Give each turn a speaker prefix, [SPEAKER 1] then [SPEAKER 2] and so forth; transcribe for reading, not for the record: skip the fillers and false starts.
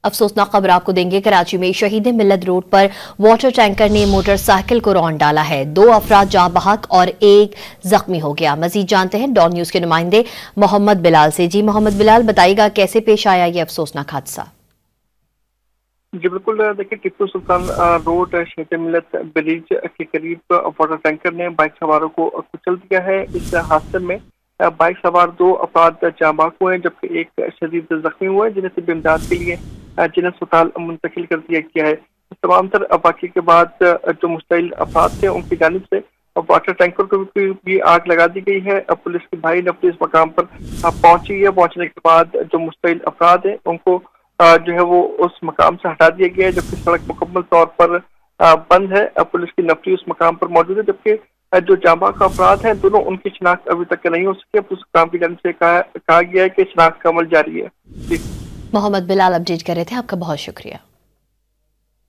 [SPEAKER 1] अफसोसनाक खबर आपको देंगे। कराची में शहीद मिल्लत रोड पर वाटर टैंकर ने मोटर साइकिल को रौंद डाला है। 2 अफराद जाँ बहक और 1 जख्मी हो गया। मजीद जानते हैं डॉन न्यूज के नुमाइंदे मोहम्मद बिलाल से। जी मोहम्मद बिलाल, बताइएगा कैसे पेश आया ये अफसोसनाक हादसा?
[SPEAKER 2] जी बिल्कुल, देखिए टिप्पू सुल्तान रोड शहीद मिल्लत ब्रिज के करीब वाटर टैंकर ने बाइक सवारों को कुचल दिया है। इस हादसे में बाइक सवार 2 अफराद जाँ बहक हुए हैं, जबकि 1 शदीद जख्मी हुआ है, जिन्हें तिब्बी इमदाद के लिए जिला अस्पताल मुंतकिल कर दिया गया है। तमाम तर वाक़े के बाद जो मुश्तइल अफराद थे उनकी जानिब से वाटर टैंकर को भी आग लगा दी गई है। पुलिस की भारी नफरी इस मकाम पर पहुंची है। पहुंचने के बाद जो मुश्तइल अफराद हैं उनको जो है वो उस मकाम से हटा दिया गया है, जबकि सड़क मुकम्मल तौर पर बंद है। पुलिस की नफरी उस मकाम पर मौजूद है, जबकि जो जाँ बहक अफराद हैं दोनों, उनकी शिनाख्त अभी तक नहीं हो सकी। पुलिस काम की जानिब से कहा गया है कि शिनाख्त का अमल जारी है।
[SPEAKER 1] मोहम्मद बिलाल अपडेट कर रहे थे, आपका बहुत शुक्रिया।